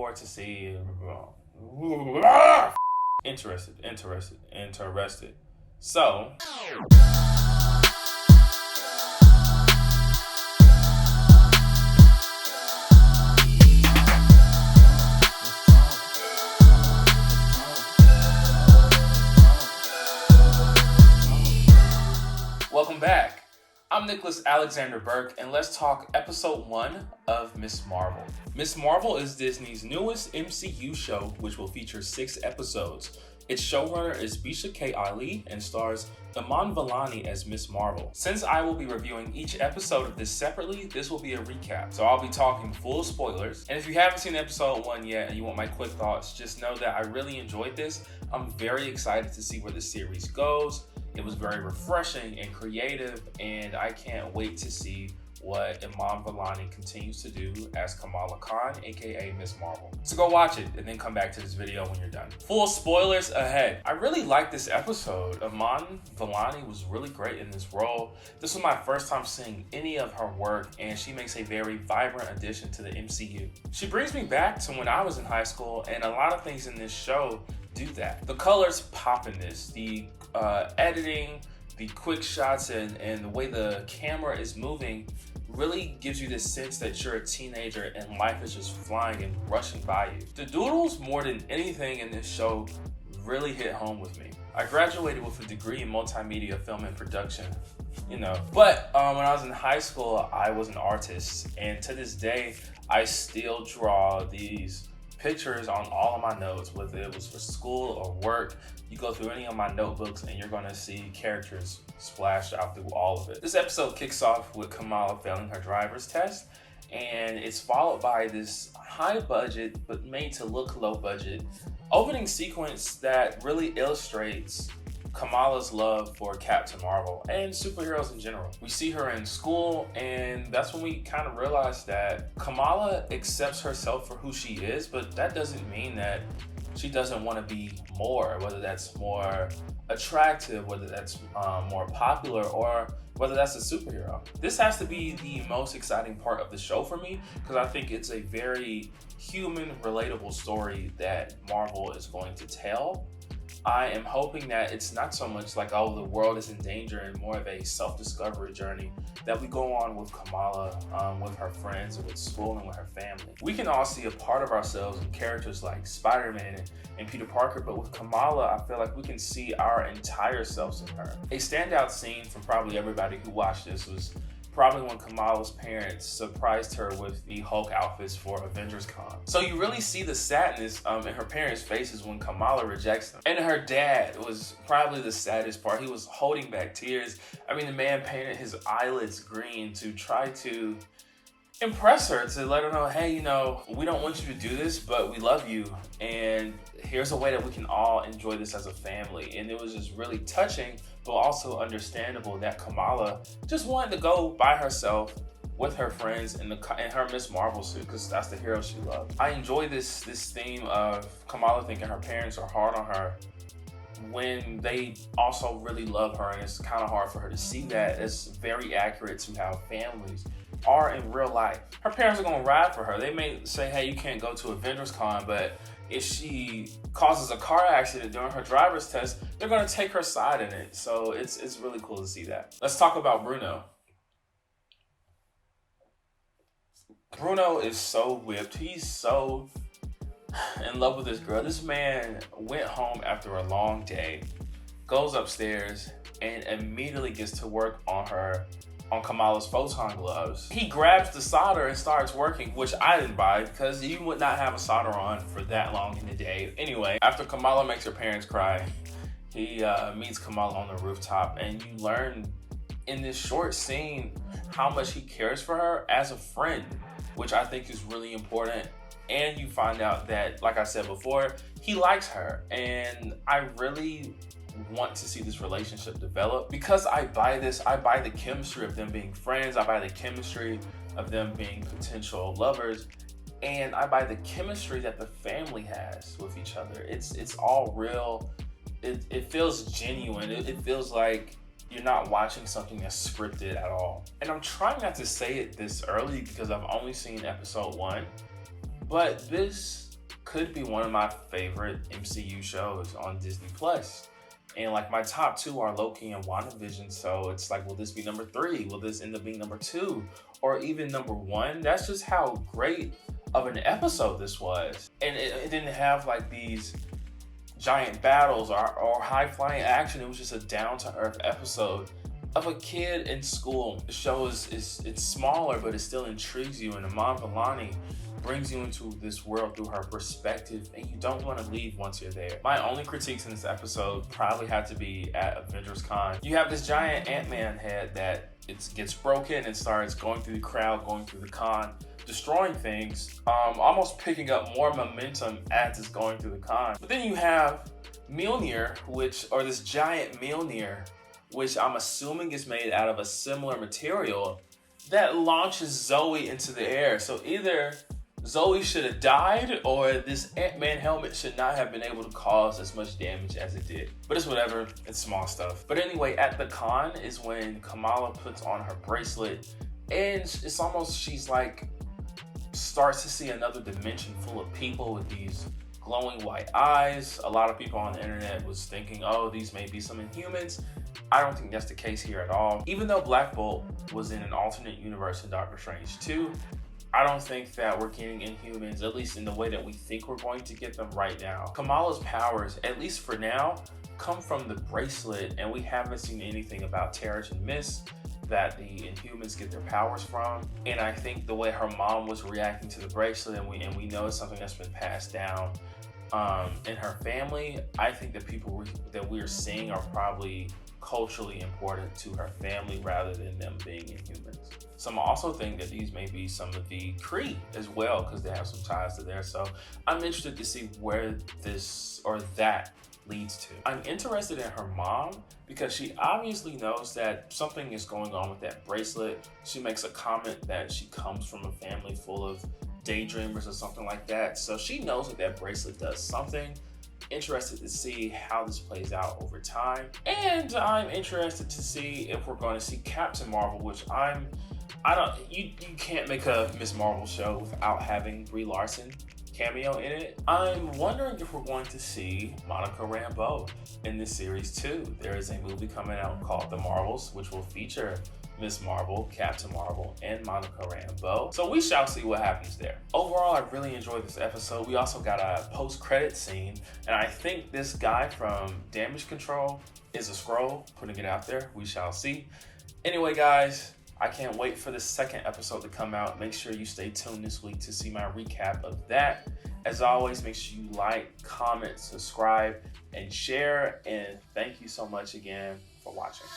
forward to see. Interested. So. Welcome back. I'm Nicholas Alexander Burke, and let's talk episode 1 of Ms. Marvel. Ms. Marvel is Disney's newest MCU show, which will feature 6 episodes. Its showrunner is Bisha K. Ali and stars Iman Vellani as Ms. Marvel. Since I will be reviewing each episode of this separately, this will be a recap. So I'll be talking full spoilers. And if you haven't seen episode 1 yet and you want my quick thoughts, just know that I really enjoyed this. I'm very excited to see where the series goes. It was very refreshing and creative, and I can't wait to see what Iman Vellani continues to do as Kamala Khan, aka Ms. Marvel. So go watch it and then come back to this video when you're done. Full spoilers ahead. I really liked this episode. Iman Vellani was really great in this role. This was my first time seeing any of her work, and she makes a very vibrant addition to the MCU. She brings me back to when I was in high school, and a lot of things in this show do that. The colors pop in this. The editing, the quick shots, and the way the camera is moving really gives you this sense that you're a teenager and life is just flying and rushing by you. The doodles, more than anything in this show, really hit home with me. I graduated with a degree in multimedia film and production, but when I was in high school, I was an artist, and to this day, I still draw these pictures on all of my notes, whether it was for school or work. You go through any of my notebooks and you're gonna see characters splashed out through all of it. This episode kicks off with Kamala failing her driver's test, and it's followed by this high budget, but made to look low budget, opening sequence that really illustrates Kamala's love for Captain Marvel and superheroes in general. We see her in school, and that's when we kind of realize that Kamala accepts herself for who she is, but that doesn't mean that she doesn't want to be more, whether that's more attractive, whether that's more popular, or whether that's a superhero. This has to be the most exciting part of the show for me, because I think it's a very human, relatable story that Marvel is going to tell. I am hoping that it's not so much like, oh, the world is in danger, and more of a self-discovery journey that we go on with Kamala, with her friends, and with school, and with her family. We can all see a part of ourselves in characters like Spider-Man and Peter Parker, but with Kamala, I feel like we can see our entire selves in her. A standout scene from probably everybody who watched this was probably when Kamala's parents surprised her with the Hulk outfits for Avengers Con. So you really see the sadness in her parents' faces when Kamala rejects them. And her dad was probably the saddest part. He was holding back tears. I mean, the man painted his eyelids green to try to impress her, to let her know, hey, we don't want you to do this, but we love you, and here's a way that we can all enjoy this as a family. And it was just really touching, but also understandable that Kamala just wanted to go by herself with her friends in her Ms. Marvel suit, because that's the hero she loved. I enjoy this theme of Kamala thinking her parents are hard on her when they also really love her, and it's kind of hard for her to see that. It's very accurate to how families are in real life. Her parents are gonna ride for her. They may say, hey, you can't go to Avengers Con, but if she causes a car accident during her driver's test, they're gonna take her side in it. So it's really cool to see that. Let's talk about Bruno. Bruno is so whipped. He's so in love with this girl. This man went home after a long day, goes upstairs, and immediately gets to work on Kamala's photon gloves. He grabs the solder and starts working, which I didn't buy, because you would not have a solder on for that long in the day. Anyway, after Kamala makes her parents cry, he meets Kamala on the rooftop, and you learn in this short scene how much he cares for her as a friend, which I think is really important. And you find out that, like I said before, he likes her, and I really want to see this relationship develop, because I buy the chemistry of them being friends. I buy the chemistry of them being potential lovers, and I buy the chemistry that the family has with each other. It's all real. It feels genuine. It feels like you're not watching something that's scripted at all. And I'm trying not to say it this early because I've only seen episode 1, but this could be one of my favorite MCU shows on Disney Plus. And like my top two are Loki and WandaVision. So it's like, will this be number 3? Will this end up being number 2? Or even number 1? That's just how great of an episode this was. And it didn't have like these giant battles or high-flying action. It was just a down-to-earth episode of a kid in school. The show it's smaller, but it still intrigues you. And Iman Vellani brings you into this world through her perspective, and you don't want to leave once you're there. My only critiques in this episode probably had to be at Avengers Con. You have this giant Ant-Man head that it gets broken and starts going through the crowd, going through the con, destroying things, almost picking up more momentum as it's going through the con. But then you have Mjolnir, this giant Mjolnir, which I'm assuming is made out of a similar material that launches Zoe into the air. So either Zoe should have died, or this Ant-Man helmet should not have been able to cause as much damage as it did. But it's whatever, it's small stuff. But anyway, at the con is when Kamala puts on her bracelet, and it's almost, she's like, starts to see another dimension full of people with these glowing white eyes. A lot of people on the internet was thinking, oh, these may be some Inhumans. I don't think that's the case here at all. Even though Black Bolt was in an alternate universe in Doctor Strange 2, I don't think that we're getting Inhumans, at least in the way that we think we're going to get them right now. Kamala's powers, at least for now, come from the bracelet, and we haven't seen anything about Terrigen Mist that the Inhumans get their powers from. And I think the way her mom was reacting to the bracelet, and we know it's something that's been passed down in her family, I think the people that we're seeing are probably culturally important to her family rather than them being Inhumans. Some also think that these may be some of the Kree as well, because they have some ties to there. So I'm interested to see where this or that leads to. I'm interested in her mom because she obviously knows that something is going on with that bracelet. She makes a comment that she comes from a family full of daydreamers or something like that. So she knows that that bracelet does something. Interested to see how this plays out over time. And I'm interested to see if we're going to see Captain Marvel, which you can't make a Ms. Marvel show without having Brie Larson cameo in it. I'm wondering if we're going to see Monica Rambeau in this series too. There is a movie coming out called The Marvels, which will feature Ms. Marvel, Captain Marvel, and Monica Rambeau. So we shall see what happens there. Overall, I really enjoyed this episode. We also got a post-credit scene, and I think this guy from Damage Control is a Skrull, putting it out there. We shall see. Anyway, guys, I can't wait for the second episode to come out. Make sure you stay tuned this week to see my recap of that. As always, make sure you like, comment, subscribe, and share. And thank you so much again for watching.